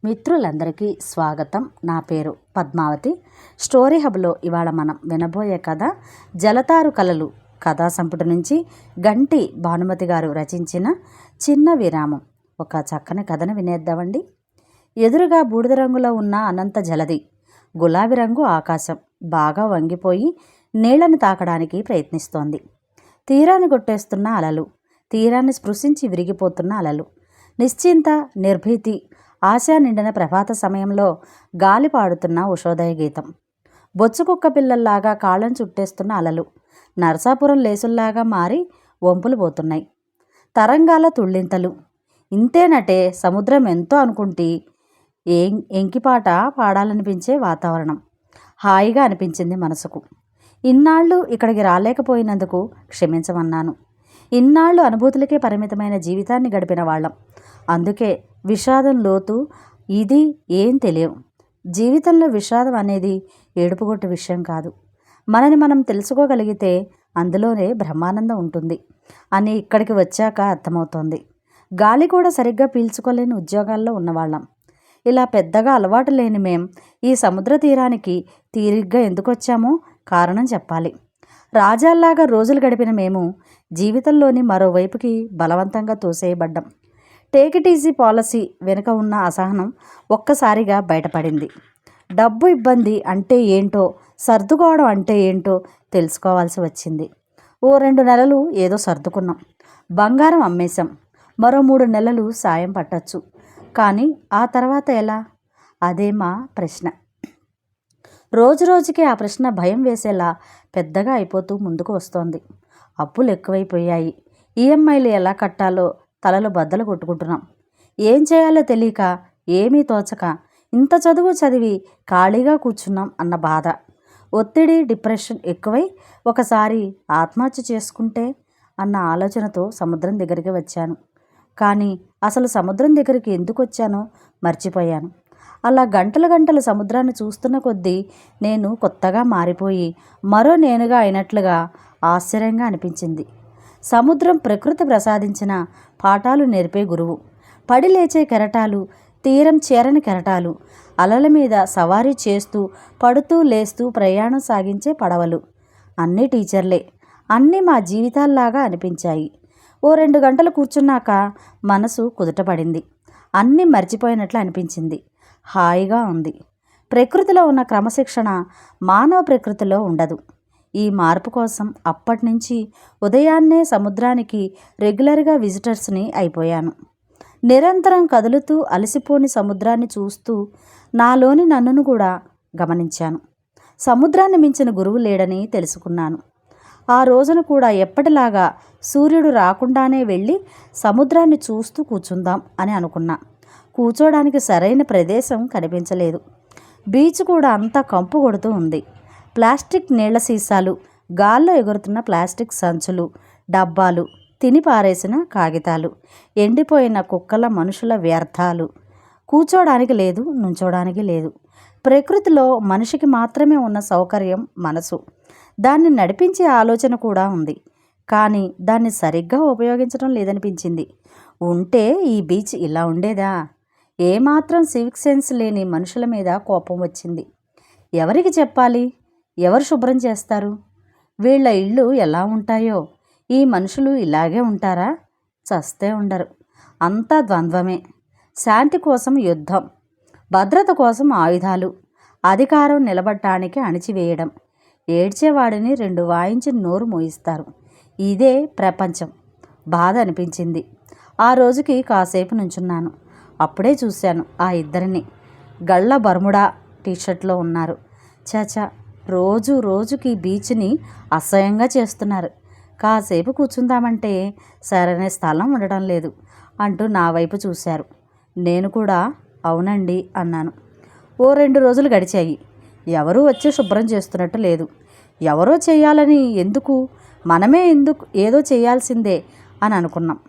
మిత్రులందరికీ స్వాగతం. నా పేరు పద్మావతి. స్టోరీ హబ్లో ఇవాళ మనం వినబోయే కథ జలతారు కలలు కథా సంపుటి నుంచి గంటి భానుమతి గారు రచించిన చిన్న విరామం. ఒక చక్కని కథను వినేద్దామండి. ఎదురుగా బూడిద రంగులో ఉన్న అనంత జలది, గులాబీ రంగు ఆకాశం బాగా వంగిపోయి నీళ్లను తాకడానికి ప్రయత్నిస్తోంది. తీరాన్ని కొట్టేస్తున్న అలలు, తీరాన్ని స్పృశించి విరిగిపోతున్న అలలు, నిశ్చింత నిర్భీతి ఆశ నిండిన ప్రభాత సమయంలో గాలి పాడుతున్న ఉషోదయ గీతం, బొచ్చుకుక్క పిల్లల్లాగా కాళ్ళను చుట్టేస్తున్న అలలు నరసాపురం లేసుల్లాగా మారి వంపులు పోతున్నాయి. తరంగాల తుళ్ళింతలు. ఇంతేనటే సముద్రం ఎంతో అనుకుంటే ఎంకిపాట పాడాలనిపించే వాతావరణం హాయిగా అనిపించింది మనసుకు. ఇన్నాళ్ళు ఇక్కడికి రాలేకపోయినందుకు క్షమించమన్నాను. ఇన్నాళ్ళు అనుభూతులకే పరిమితమైన జీవితాన్ని గడిపిన వాళ్ళం. అందుకే విషాదం లోతు ఇది ఏం తెలియవు. జీవితంలో విషాదం అనేది ఏడుపుగొట్టు విషయం కాదు. మనని మనం తెలుసుకోగలిగితే అందులోనే బ్రహ్మానందం ఉంటుంది అని ఇక్కడికి వచ్చాక అర్థమవుతోంది. గాలి కూడా సరిగ్గా పీల్చుకోలేని ఉద్యోగాల్లో ఉన్నవాళ్ళం. ఇలా పెద్దగా అలవాటు లేని మేం ఈ సముద్ర తీరానికి తీరిగ్గా ఎందుకు వచ్చామో కారణం చెప్పాలి. రాజాల్లాగా రోజులు గడిపిన మేము జీవితంలోని మరోవైపుకి బలవంతంగా తోసేయబడ్డాం. టేక్ ఇట్ ఈజీ పాలసీ వెనుక ఉన్న అసహనం ఒక్కసారిగా బయటపడింది. డబ్బు ఇబ్బంది అంటే ఏంటో, సర్దుకోవడం అంటే ఏంటో తెలుసుకోవాల్సి వచ్చింది. ఓ 2 నెలలు ఏదో సర్దుకున్నాం. బంగారం అమ్మేశాం. మరో 3 నెలలు సాయం పట్టచ్చు. కానీ ఆ తర్వాత ఎలా? అదే మా ప్రశ్న. రోజు రోజుకి ఆ ప్రశ్న భయం వేసేలా పెద్దగా అయిపోతూ ముందుకు వస్తోంది. అప్పులు ఎక్కువైపోయాయి. ఈఎంఐలు ఎలా కట్టాలో తలలు బద్దలు కొట్టుకుంటున్నాం. ఏం చేయాలో తెలియక, ఏమీ తోచక ఇంత చదువు చదివి ఖాళీగా కూర్చున్నాం అన్న బాధ, ఒత్తిడి, డిప్రెషన్ ఎక్కువై ఒకసారి ఆత్మహత్య చేసుకుంటే అన్న ఆలోచనతో సముద్రం దగ్గరికి వచ్చాను. కానీ అసలు సముద్రం దగ్గరికి ఎందుకు వచ్చానో మర్చిపోయాను. అలా గంటలు గంటలు సముద్రాన్ని చూస్తున్న కొద్దీ నేను కొత్తగా మారిపోయి మరో నేనుగా అయినట్లుగా ఆశ్చర్యంగా అనిపించింది. సముద్రం ప్రకృతి ప్రసాదించిన పాఠాలు నేర్పే గురువు. పడి లేచే కెరటాలు, తీరం చేరని కెరటాలు, అలల మీద సవారీ చేస్తూ పడుతూ లేస్తూ ప్రయాణం సాగించే పడవలు, అన్నీ టీచర్లే. అన్నీ మా జీవితాల్లాగా అనిపించాయి. ఓ 2 గంటలు కూర్చున్నాక మనసు కుదుటపడింది. అన్నీ మర్చిపోయినట్లు అనిపించింది. హాయిగా ఉంది. ప్రకృతిలో ఉన్న క్రమశిక్షణ మానవ ప్రకృతిలో ఉండదు. ఈ మార్పు కోసం అప్పటినుంచి ఉదయాన్నే సముద్రానికి రెగ్యులర్గా విజిటర్స్ని అయిపోయాను. నిరంతరం కదులుతూ అలసిపోని సముద్రాన్ని చూస్తూ నాలోని నన్నును కూడా గమనించాను. సముద్రాన్ని మించిన గురువు లేడని తెలుసుకున్నాను. ఆ రోజున కూడా ఎప్పటిలాగా సూర్యుడు రాకుండానే వెళ్ళి సముద్రాన్ని చూస్తూ కూర్చుందాం అని అనుకున్నా. కూర్చోడానికి సరైన ప్రదేశం కనిపించలేదు. బీచ్ కూడా అంతా కంపు కొడుతూ ఉంది. ప్లాస్టిక్ నీళ్ల సీసాలు, గాల్లో ఎగురుతున్న ప్లాస్టిక్ సంచులు, డబ్బాలు, తిని పారేసిన కాగితాలు, ఎండిపోయిన కుక్కల మనుషుల వ్యర్థాలు. కూర్చోడానికి లేదు, నుంచోడానికి లేదు. ప్రకృతిలో మనిషికి మాత్రమే ఉన్న సౌకర్యం మనసు. దాన్ని నడిపించే ఆలోచన కూడా ఉంది. కానీ దాన్ని సరిగ్గా ఉపయోగించడం లేదనిపించింది. ఉంటే ఈ బీచ్ ఇలా ఉండేదా? ఏమాత్రం సివిక్ సెన్స్ లేని మనుషుల మీద కోపం వచ్చింది. ఎవరికి చెప్పాలి? ఎవరు శుభ్రం చేస్తారు? వీళ్ళ ఇళ్ళు ఎలా ఉంటాయో? ఈ మనుషులు ఇలాగే ఉంటారా? చస్తే ఉండరు. అంతా ద్వంద్వమే. శాంతి కోసం యుద్ధం, భద్రత కోసం ఆయుధాలు, అధికారం నిలబడటానికి అణిచివేయడం, ఏడ్చేవాడిని 2 వాయించి నోరు మోయిస్తారు. ఇదే ప్రపంచం. బాధ అనిపించింది. ఆ రోజుకి కాసేపు నుంచున్నాను. అప్పుడే చూశాను ఆ ఇద్దరిని. గళ్ళ బర్ముడా టీషర్ట్లో ఉన్నారు. చాచా, రోజు రోజుకి బీచ్ని అసహ్యంగా చేస్తున్నారు. కాసేపు కూర్చుందామంటే సరైన స్థలం ఉండడం లేదు అంటూ నా వైపు చూశారు. నేను కూడా అవునండి అన్నాను. ఓ 2 రోజులు గడిచాయి. ఎవరూ వచ్చి శుభ్రం చేస్తున్నట్టు లేదు. ఎవరో చేయాలని ఎందుకు, మనమే ఎందుకు ఏదో చేయాల్సిందే అని అనుకున్నాం.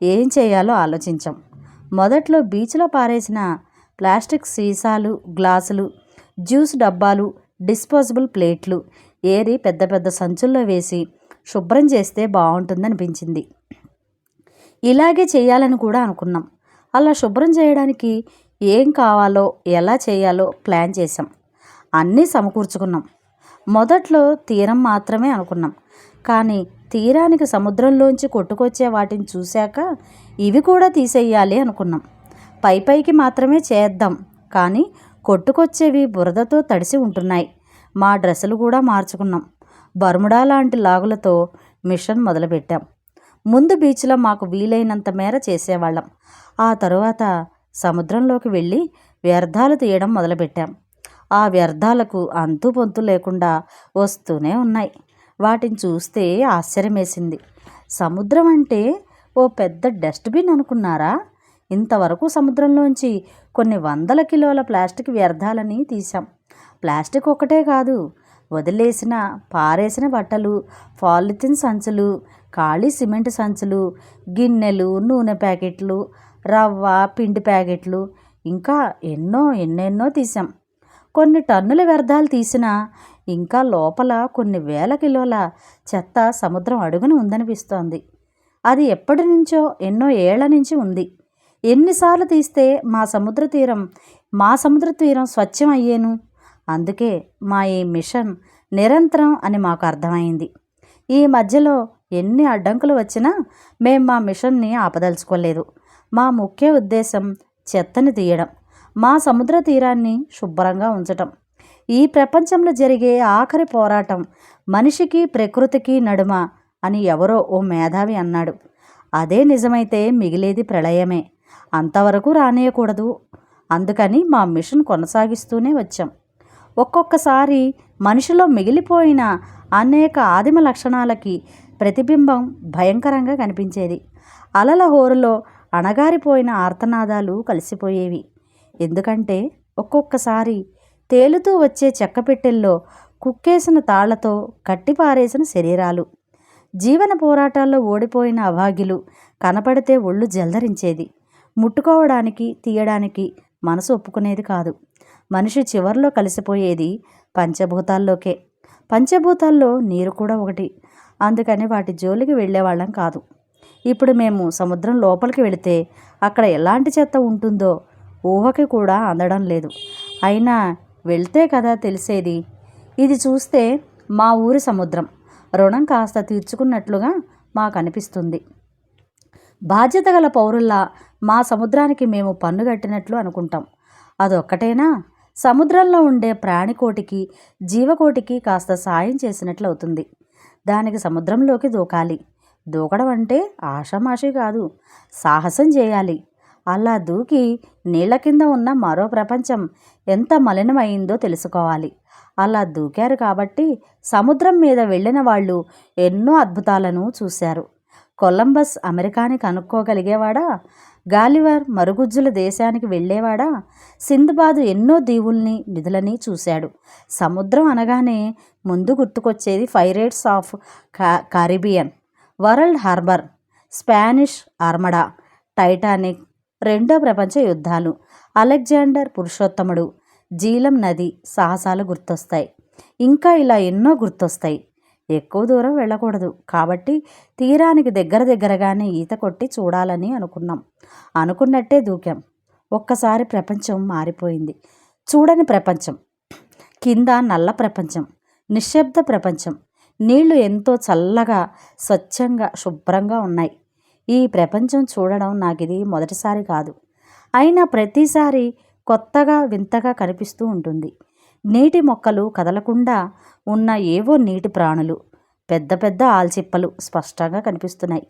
ఏం చేయాలో ఆలోచించాం. మొదట్లో బీచ్లో పారేసిన ప్లాస్టిక్ సీసాలు, గ్లాసులు, జ్యూస్ డబ్బాలు, డిస్పోజబుల్ ప్లేట్లు ఏరి పెద్ద పెద్ద సంచుల్లో వేసి శుభ్రం చేస్తే బాగుంటుందనిపించింది. ఇలాగే చేయాలని కూడా అనుకున్నాం. అలా శుభ్రం చేయడానికి ఏం కావాలో ఎలా చేయాలో ప్లాన్ చేసాం. అన్నీ సమకూర్చుకున్నాం. మొదట్లో తీరం మాత్రమే అనుకున్నాం. కానీ తీరానికి సముద్రంలోంచి కొట్టుకొచ్చే వాటిని చూశాక ఇవి కూడా తీసేయాలి అనుకున్నాం. పైకి మాత్రమే చేద్దాం, కానీ కొట్టుకొచ్చేవి బురదతో తడిసి ఉంటున్నాయి. మా డ్రెస్సులు కూడా మార్చుకున్నాం. బర్ముడా లాంటి లాగులతో మిషన్ మొదలుపెట్టాం. ముందు బీచ్లో మాకు వీలైనంత మేర చేసేవాళ్ళం. ఆ తరువాత సముద్రంలోకి వెళ్ళి వ్యర్థాలు తీయడం మొదలుపెట్టాం. ఆ వ్యర్థాలకు అంతు పొంతు లేకుండా వస్తూనే ఉన్నాయి. వాటిని చూస్తే ఆశ్చర్యమేసింది. సముద్రం అంటే ఓ పెద్ద డస్ట్బిన్ అనుకున్నారా? ఇంతవరకు సముద్రంలోంచి కొన్ని వందల కిలోల ప్లాస్టిక్ వ్యర్థాలని తీసాం. ప్లాస్టిక్ ఒక్కటే కాదు, వదిలేసిన పారేసిన బట్టలు, పాలిథిన్ సంచులు, ఖాళీ సిమెంట్ సంచులు, గిన్నెలు, నూనె ప్యాకెట్లు, రవ్వ, పిండి ప్యాకెట్లు, ఇంకా ఎన్నెన్నో తీసాం. కొన్ని టన్నుల వ్యర్థాలు తీసినా ఇంకా లోపల కొన్ని వేల కిలోల చెత్త సముద్రం అడుగున ఉందనిపిస్తోంది. అది ఎప్పటి నుంచో ఎన్నో ఏళ్ల నుంచి ఉంది. ఎన్నిసార్లు తీస్తే మా సముద్ర తీరం స్వచ్ఛం అయ్యేను. అందుకే మా ఈ మిషన్ నిరంతరం అని మాకు అర్థమైంది. ఈ మధ్యలో ఎన్ని అడ్డంకులు వచ్చినా మేం మా మిషన్ని ఆపదలుచుకోలేదు. మా ముఖ్య ఉద్దేశం చెత్తని తీయడం, మా సముద్ర తీరాన్ని శుభ్రంగా ఉంచటం. ఈ ప్రపంచంలో జరిగే ఆఖరి పోరాటం మనిషికి ప్రకృతికి నడుమ అని ఎవరో ఓ మేధావి అన్నాడు. అదే నిజమైతే మిగిలేది ప్రళయమే. అంతవరకు రానియకూడదు. అందుకని మా మిషన్ కొనసాగిస్తూనే వచ్చాం. ఒక్కొక్కసారి మనిషిలో మిగిలిపోయిన అనేక ఆదిమ లక్షణాలకి ప్రతిబింబం భయంకరంగా కనిపించేది. అలల హోరులో అణగారిపోయిన ఆర్తనాదాలు కలిసిపోయేవి. ఎందుకంటే ఒక్కొక్కసారి తేలుతూ వచ్చే చెక్కపెట్టెల్లో కుక్కేసిన తాళ్లతో కట్టిపారేసిన శరీరాలు, జీవన పోరాటాల్లో ఓడిపోయిన అభాగ్యులు కనపడితే ఒళ్ళు జల్దరించేది. ముట్టుకోవడానికి తీయడానికి మనసు ఒప్పుకునేది కాదు. మనిషి చివర్లో కలిసిపోయేది పంచభూతాల్లోకే. పంచభూతాల్లో నీరు కూడా ఒకటి. అందుకని వాటి జోలికి వెళ్ళేవాళ్ళం కాదు. ఇప్పుడు మేము సముద్రం లోపలికి వెళితే అక్కడ ఎలాంటి చెత్త ఉంటుందో ఊహకి కూడా అందడం లేదు. అయినా వెళ్తే కదా తెలిసేది. ఇది చూస్తే మా ఊరి సముద్రం రుణం కాస్త తీర్చుకున్నట్లుగా మాకు అనిపిస్తుంది. బాధ్యత గల పౌరుల్లా మా సముద్రానికి మేము పన్ను కట్టినట్లు అనుకుంటాం. అదొక్కటేనా? సముద్రంలో ఉండే ప్రాణికోటికి, జీవకోటికి కాస్త సాయం చేసినట్లు అవుతుంది. దానికి సముద్రంలోకి దూకాలి. దూకడం అంటే ఆషామాషి కాదు, సాహసం చేయాలి. అలా దూకి నీళ్ల కింద ఉన్న మరో ప్రపంచం ఎంత మలినమైందో తెలుసుకోవాలి. అలా దూకారు కాబట్టి సముద్రం మీద వెళ్ళిన వాళ్ళు ఎన్నో అద్భుతాలను చూశారు. కొలంబస్ అమెరికాని కనుక్కోగలిగేవాడా? గాలివర్ మరుగుజ్జుల దేశానికి వెళ్ళేవాడా? సింధుబాదు ఎన్నో దీవుల్ని నిధులని చూశాడు. సముద్రం అనగానే ముందు గుర్తుకొచ్చేది pirates of Caribbean, world harbour, Spanish armada, Titanic, రెండో ప్రపంచ యుద్ధాలు, అలెగ్జాండర్ పురుషోత్తముడు, జీలం నది సాహసాలు గుర్తొస్తాయి. ఇంకా ఇలా ఎన్నో గుర్తొస్తాయి. ఎక్కువ దూరం వెళ్ళకూడదు కాబట్టి తీరానికి దగ్గరగానే ఈత కొట్టి చూడాలని అనుకున్నాం. అనుకున్నట్టే దూకాం. ఒక్కసారి ప్రపంచం మారిపోయింది. చూడని ప్రపంచం, కింద నల్ల ప్రపంచం, నిశ్శబ్ద ప్రపంచం. నీళ్లు ఎంతో చల్లగా, స్వచ్ఛంగా, శుభ్రంగా ఉన్నాయి. ఈ ప్రపంచం చూడడం నాకిది మొదటిసారి కాదు. అయినా ప్రతిసారి కొత్తగా వింతగా కనిపిస్తూ ఉంటుంది. నీటి మొక్కలు కదలకుండా ఉన్న ఏవో నీటి ప్రాణులు, పెద్ద పెద్ద ఆల్చిప్పలు స్పష్టంగా కనిపిస్తున్నాయి.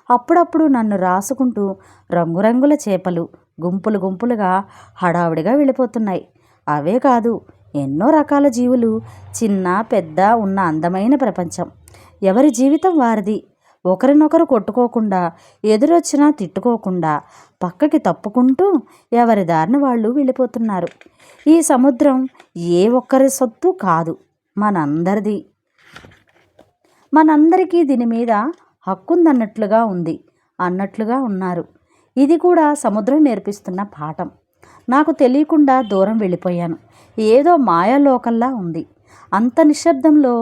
అప్పుడప్పుడు నన్ను రాసుకుంటూ రంగురంగుల చేపలు గుంపులుగా హడావుడిగా వెళ్ళిపోతున్నాయి. అవే కాదు, ఎన్నో రకాల జీవులు, చిన్న పెద్ద ఉన్న అందమైన ప్రపంచం. ఎవరి జీవితం వారిది. ఒకరినొకరు కొట్టుకోకుండా, ఎదురొచ్చినా తిట్టుకోకుండా, పక్కకి తప్పుకుంటూ ఎవరి దారిన వాళ్ళు వెళ్ళిపోతున్నారు. ఈ సముద్రం ఏ ఒక్కరి సొత్తు కాదు, మనందరిది. మనందరికీ దీని మీద హక్కుందన్నట్లుగా ఉంది అన్నట్లుగా ఉన్నారు. ఇది కూడా సముద్రం నేర్పిస్తున్న పాఠం. నాకు తెలియకుండా దూరం వెళ్ళిపోయాను. ఏదో మాయాలోకల్లా ఉంది. అంత నిశ్శబ్దంలో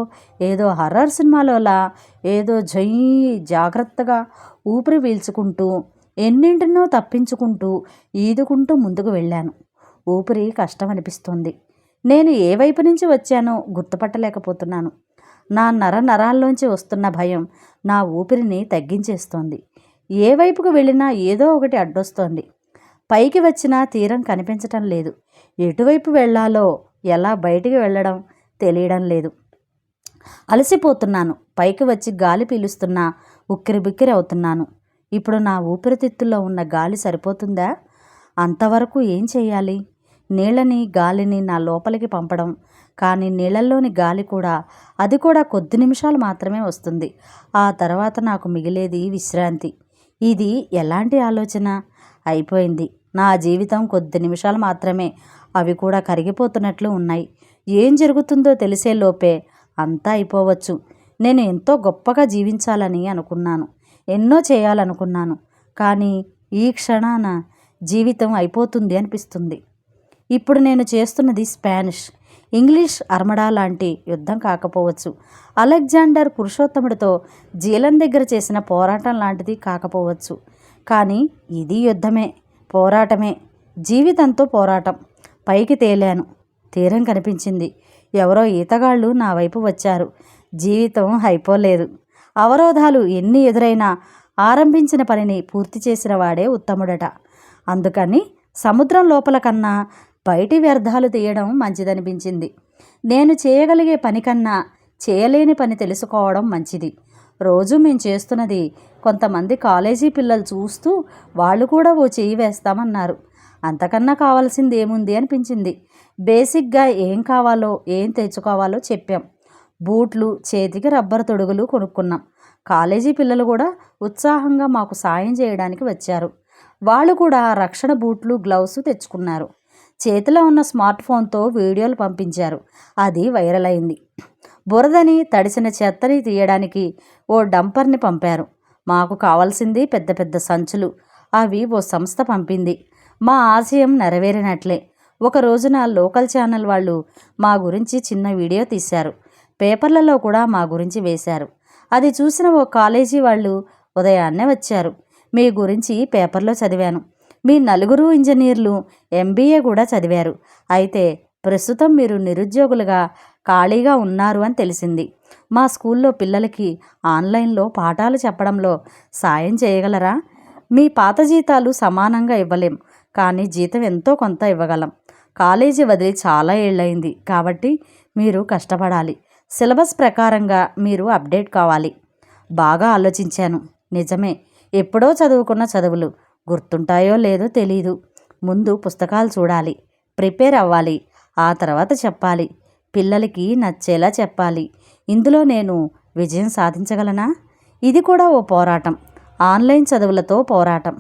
ఏదో హర్రర్ సినిమాలోలా ఏదో జాగ్రత్తగా ఊపిరి పీల్చుకుంటూ ఎన్నింటినో తప్పించుకుంటూ ఈదుకుంటూ ముందుకు వెళ్ళాను. ఊపిరి కష్టం అనిపిస్తోంది. నేను ఏ వైపు నుంచి వచ్చానో గుర్తుపట్టలేకపోతున్నాను. నా నరాల్లోంచి వస్తున్న భయం నా ఊపిరిని తగ్గించేస్తోంది. ఏ వైపుకు వెళ్ళినా ఏదో ఒకటి అడ్డొస్తోంది. పైకి వచ్చినా తీరం కనిపించటం లేదు. ఎటువైపు వెళ్ళాలో, ఎలా బయటికి వెళ్ళడం తెలియడం లేదు. అలసిపోతున్నాను. పైకి వచ్చి గాలి పీలుస్తున్నా ఉక్కిరిబిక్కిరి అవుతున్నాను. ఇప్పుడు నా ఊపిరితిత్తుల్లో ఉన్న గాలి సరిపోతుందా? అంతవరకు ఏం చేయాలి? నీళ్ళని, గాలిని నా లోపలికి పంపడం. కానీ నీళ్ళల్లోని గాలి కూడా, అది కూడా కొద్ది నిమిషాలు మాత్రమే వస్తుంది. ఆ తర్వాత నాకు మిగిలేది విశ్రాంతి. ఇది ఎలాంటి ఆలోచన? అయిపోయింది. నా జీవితం కొద్ది నిమిషాలు మాత్రమే. అవి కూడా కరిగిపోతున్నట్లు ఉన్నాయి. ఏం జరుగుతుందో తెలిసే లోపే అంతా అయిపోవచ్చు. నేను ఎంతో గొప్పగా జీవించాలని అనుకున్నాను. ఎన్నో చేయాలనుకున్నాను. కానీ ఈ క్షణాన జీవితం అయిపోతుంది అనిపిస్తుంది. ఇప్పుడు నేను చేస్తున్నది స్పానిష్, ఇంగ్లీష్ అర్మడా లాంటి యుద్ధం కాకపోవచ్చు. అలెగ్జాండర్ పురుషోత్తముడితో జీలం దగ్గర చేసిన పోరాటం లాంటిది కాకపోవచ్చు. కానీ ఇది యుద్ధమే, పోరాటమే. జీవితంతో పోరాటం. పైకి తేలాను. తీరం కనిపించింది. ఎవరో ఈతగాళ్ళు నా వైపు వచ్చారు. జీవితం అయిపోలేదు. అవరోధాలు ఎన్ని ఎదురైనా ఆరంభించిన పనిని పూర్తి చేసిన వాడే ఉత్తముడట. అందుకని సముద్రం లోపల కన్నా బయటి వ్యర్థాలు తీయడం మంచిదనిపించింది. నేను చేయగలిగే పని కన్నా చేయలేని పని తెలుసుకోవడం మంచిది. రోజు మేము చేస్తున్నది కొంతమంది కాలేజీ పిల్లలు చూస్తూ వాళ్ళు కూడా ఓ చెయ్యి వేస్తామన్నారు. అంతకన్నా కావాల్సింది ఏముంది అనిపించింది. బేసిక్గా ఏం కావాలో, ఏం తెచ్చుకోవాలో చెప్పాం. బూట్లు, చేతికి రబ్బర్ తొడుగులు కొనుక్కున్నాం. కాలేజీ పిల్లలు కూడా ఉత్సాహంగా మాకు సాయం చేయడానికి వచ్చారు. వాళ్ళు కూడా రక్షణ బూట్లు, గ్లౌస్ తెచ్చుకున్నారు. చేతిలో ఉన్న స్మార్ట్ ఫోన్తో వీడియోలు పంపించారు. అది వైరల్ అయింది. బురదని, తడిసిన చెత్తని తీయడానికి ఓ డంపర్ని పంపారు. మాకు కావాల్సింది పెద్ద పెద్ద సంచులు. అవి ఓ సంస్థ పంపింది. మా ఆశయం నెరవేరినట్లే. ఒక రోజున లోకల్ ఛానల్ వాళ్ళు మా గురించి చిన్న వీడియో తీశారు. పేపర్లలో కూడా మా గురించి వేశారు. అది చూసిన ఓ కాలేజీ వాళ్ళు ఉదయాన్నే వచ్చారు. మీ గురించి పేపర్లో చదివాను. మీ నలుగురు ఇంజనీర్లు MBA కూడా చదివారు. అయితే ప్రస్తుతం మీరు నిరుద్యోగులుగా ఖాళీగా ఉన్నారు అని తెలిసింది. మా స్కూల్లో పిల్లలకి ఆన్లైన్లో పాఠాలు చెప్పడంలో సాయం చేయగలరా? మీ పాత జీతాలు సమానంగా ఇవ్వలేం, కానీ జీతం ఎంతో కొంత ఇవ్వగలం. కాలేజీ వదిలి చాలా ఏళ్ళయింది కాబట్టి మీరు కష్టపడాలి. సిలబస్ ప్రకారంగా మీరు అప్డేట్ కావాలి. బాగా ఆలోచించాను. నిజమే, ఎప్పుడో చదువుకున్న చదువులు గుర్తుంటాయో లేదో తెలీదు. ముందు పుస్తకాలు చూడాలి, ప్రిపేర్ అవ్వాలి, ఆ తర్వాత చెప్పాలి. పిల్లలకి నచ్చేలా చెప్పాలి. ఇందులో నేను విజయం సాధించగలనా? ఇది కూడా ఓ పోరాటం. ఆన్లైన్ చదువులతో పోరాటం.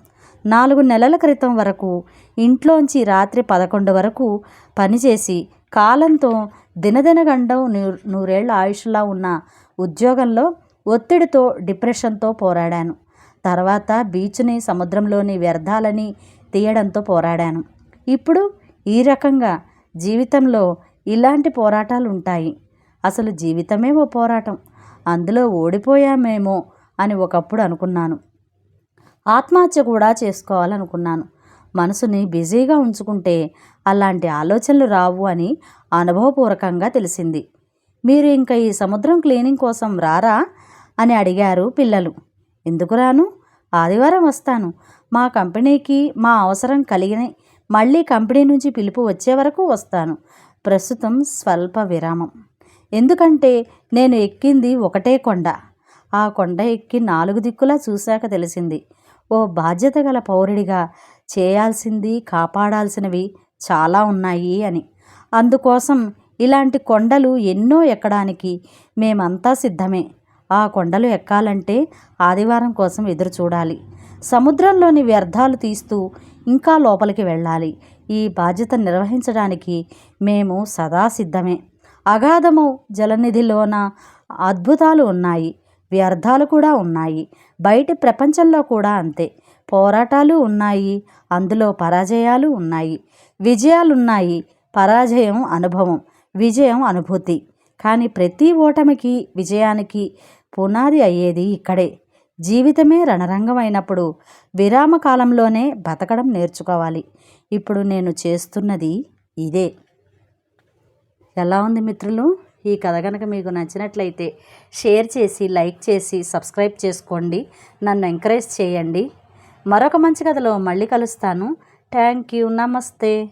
4 నెలల క్రితం వరకు ఇంట్లోంచి రాత్రి 11 వరకు పనిచేసి కాలంతో దినదినగండం నూరేళ్ల ఆయుష్లా ఉన్న ఉద్యోగంలో ఒత్తిడితో, డిప్రెషన్తో పోరాడాను. తర్వాత బీచ్ని, సముద్రంలోని వ్యర్థాలని తీయడంతో పోరాడాను. ఇప్పుడు ఈ రకంగా జీవితంలో ఇలాంటి పోరాటాలు ఉంటాయి. అసలు జీవితమే ఓ పోరాటం. అందులో ఓడిపోయామేమో అని ఒకప్పుడు అనుకున్నాను. ఆత్మహత్య కూడా చేసుకోవాలనుకున్నాను. మనసుని బిజీగా ఉంచుకుంటే అలాంటి ఆలోచనలు రావు అని అనుభవపూర్వకంగా తెలిసింది. మీరు ఇంకా ఈ సముద్రం క్లీనింగ్ కోసం రారా అని అడిగారు పిల్లలు. ఎందుకు రాను? ఆదివారం వస్తాను. మా కంపెనీకి మా అవసరం కలిగిన మళ్ళీ కంపెనీ నుంచి పిలుపు వచ్చే వరకు వస్తాను. ప్రస్తుతం స్వల్ప విరామం. ఎందుకంటే నేను ఎక్కింది ఒకటే కొండ. ఆ కొండ ఎక్కి 4 దిక్కులా చూశాక తెలిసింది, ఓ బాధ్యత గల పౌరుడిగా చేయాల్సింది, కాపాడాల్సినవి చాలా ఉన్నాయి అని. అందుకోసం ఇలాంటి కొండలు ఎన్నో ఎక్కడానికి మేమంతా సిద్ధమే. ఆ కొండలు ఎక్కాలంటే ఆదివారం కోసం ఎదురు చూడాలి. సముద్రంలోని వ్యర్థాలు తీస్తూ ఇంకా లోపలికి వెళ్ళాలి. ఈ బాధ్యత నిర్వహించడానికి మేము సదా సిద్ధమే. అగాధము జలనిధిలోన అద్భుతాలు ఉన్నాయి, వ్యర్థాలు కూడా ఉన్నాయి. బయటి ప్రపంచంలో కూడా అంతే. పోరాటాలు ఉన్నాయి, అందులో పరాజయాలు ఉన్నాయి. విజయాలున్నాయి. పరాజయం అనుభవం, విజయం అనుభూతి. కానీ ప్రతి ఓటమికి, విజయానికి పునాది అయ్యేది ఇక్కడే. జీవితమే రణరంగం అయినప్పుడు విరామ కాలంలోనే బతకడం నేర్చుకోవాలి. ఇప్పుడు నేను చేస్తున్నది ఇదే. ఎలా ఉంది మిత్రులు? ఈ కథ కనుక మీకు నచ్చినట్లయితే షేర్ చేసి, లైక్ చేసి, సబ్స్క్రైబ్ చేసుకోండి. నన్ను ఎంకరేజ్ చేయండి. మరొక మంచి కథలో మళ్ళీ కలుస్తాను. Thank you. నమస్తే.